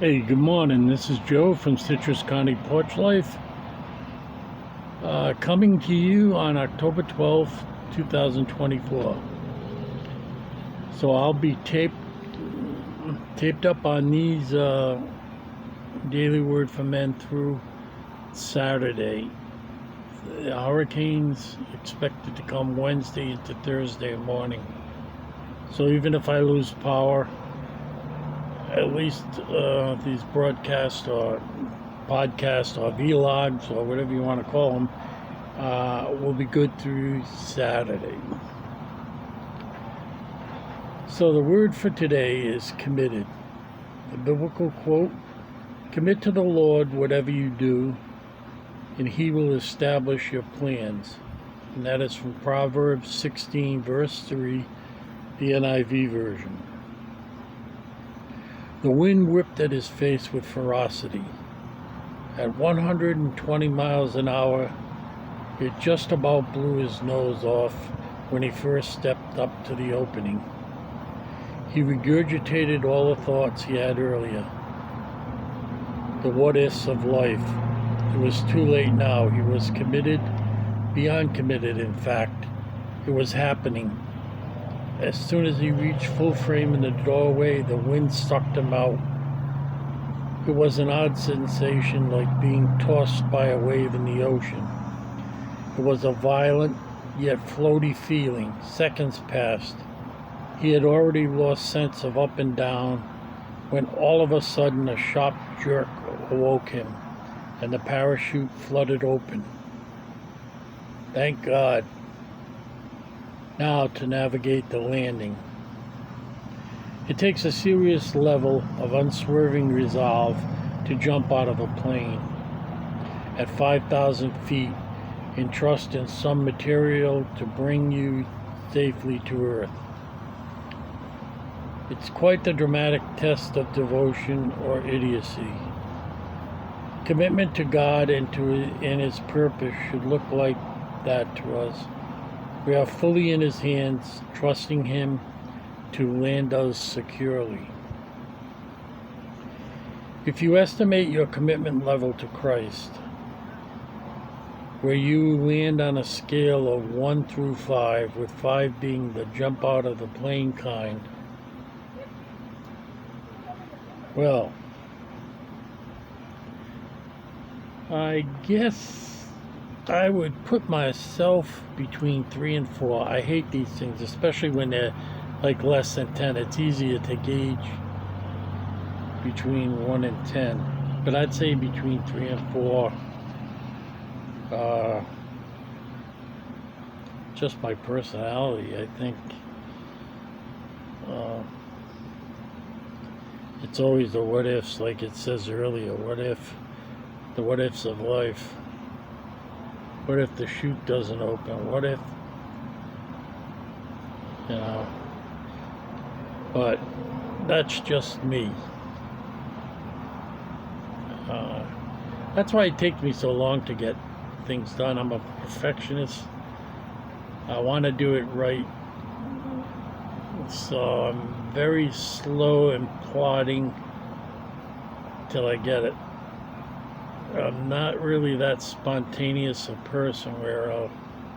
Hey, good morning. This is Joe from Citrus County Porch Life, coming to you on October 12th, 2024. So I'll be taped up on these Daily Word for Men through Saturday. The hurricane's expected to come Wednesday into Thursday morning. So even if I lose power, at least these broadcasts or podcasts or vlogs or whatever you want to call them will be good through Saturday. So the word for today is committed. The biblical quote, "Commit to the Lord whatever you do, and he will establish your plans." And that is from Proverbs 16 verse 3, the NIV version. The wind whipped at his face with ferocity. At 120 miles an hour, it just about blew his nose off when he first stepped up to the opening. He regurgitated all the thoughts he had earlier, the what-ifs of life. It was too late now. He was committed, beyond committed, in fact. It was happening. As soon as he reached full frame in the doorway, the wind sucked him out. It was an odd sensation, like being tossed by a wave in the ocean. It was a violent, yet floaty feeling. Seconds passed. He had already lost sense of up and down, when all of a sudden a sharp jerk awoke him, and the parachute flooded open. Thank God. Now to navigate the landing. It takes a serious level of unswerving resolve to jump out of a plane at 5,000 feet and trust in some material to bring you safely to Earth. It's quite the dramatic test of devotion or idiocy. Commitment to God and His purpose should look like that to us. We are fully in His hands, trusting Him to land us securely. If you estimate your commitment level to Christ, where you land on a scale of 1 through 5, with 5 being the jump out of the plane kind, well, I guess I would put myself between 3 and 4. I hate these things, especially when they're like less than 10. It's easier to gauge between 1 and 10. But I'd say between 3 and 4. Just my personality, I think. It's always the what ifs, like it says earlier. What if? The what ifs of life. What if the chute doesn't open? What if, but that's just me. That's why it takes me so long to get things done. I'm a perfectionist. I want to do it right. So I'm very slow and plodding till I get it. I'm not really that spontaneous a person where I'll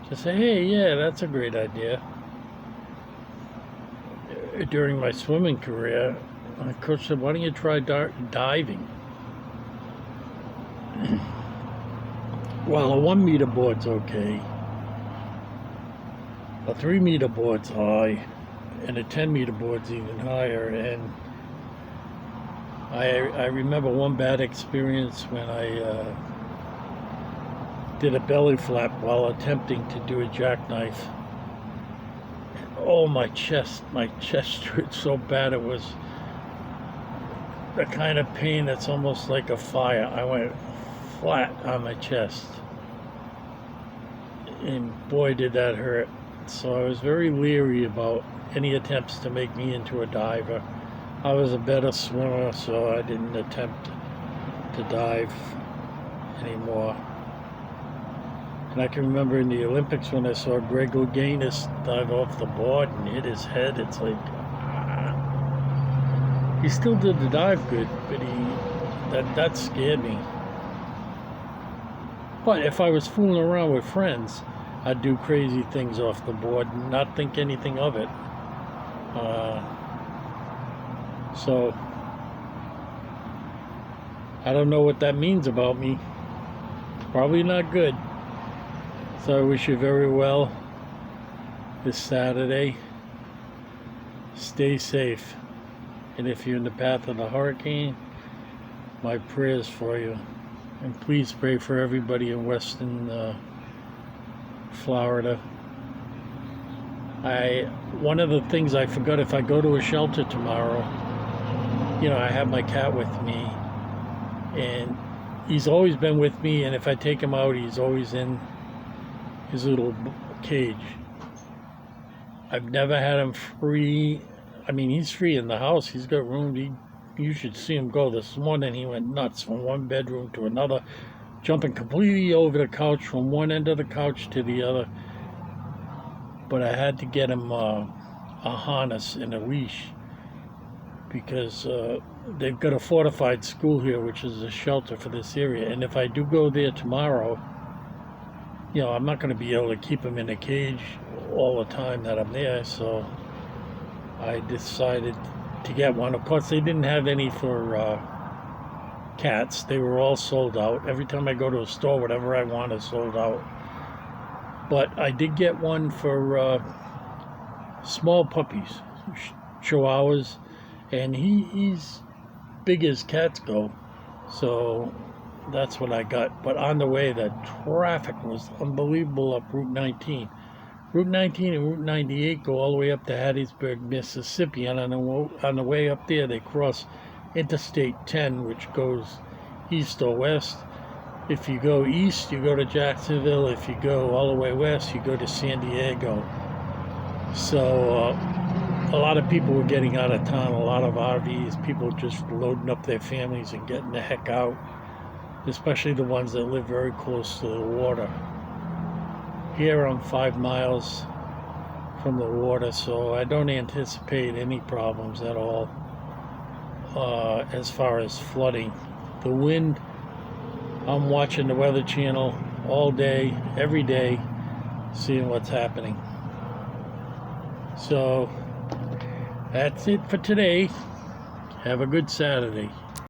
just say, hey, yeah, that's a great idea. During my swimming career, my coach said, why don't you try diving? Well, a 1 meter board's okay. A 3 meter board's high, and a 10 meter board's even higher. And I remember one bad experience when I did a belly flap while attempting to do a jackknife. Oh, my chest hurt so bad. It was the kind of pain that's almost like a fire. I went flat on my chest, and boy did that hurt. So I was very leery about any attempts to make me into a diver. I was a better swimmer, so I didn't attempt to dive anymore. And I can remember in the Olympics when I saw Greg Louganis dive off the board and hit his head. It's like, He still did the dive good, but that scared me. But if I was fooling around with friends, I'd do crazy things off the board and not think anything of it. So I don't know what that means about me. Probably not good. So I wish you very well this Saturday. Stay safe. And if you're in the path of the hurricane, my prayers for you. And please pray for everybody in Western Florida. One of the things I forgot, if I go to a shelter tomorrow, I have my cat with me, and he's always been with me, and if I take him out, he's always in his little cage. I've never had him free. I mean, he's free in the house. He's got room. You should see him go. This morning he went nuts from one bedroom to another, jumping completely over the couch from one end of the couch to the other. But I had to get him a harness and a leash, because they've got a fortified school here, which is a shelter for this area. And if I do go there tomorrow, I'm not going to be able to keep him in a cage all the time that I'm there. So I decided to get one. Of course, they didn't have any for cats. They were all sold out. Every time I go to a store, whatever I want is sold out. But I did get one for small puppies, chihuahuas, and he's big as cats go. So that's what I got. But on the way, the traffic was unbelievable up Route 19. Route 19 and Route 98 go all the way up to Hattiesburg, Mississippi, and on the way up there, they cross Interstate 10, which goes east or west. If you go east, you go to Jacksonville. If you go all the way west, you go to San Diego. So a lot of people were getting out of town, a lot of RVs, people just loading up their families and getting the heck out, especially the ones that live very close to the water. Here I'm 5 miles from the water, so I don't anticipate any problems at all as far as flooding. The wind, I'm watching the Weather Channel all day, every day, seeing what's happening. So that's it for today. Have a good Saturday.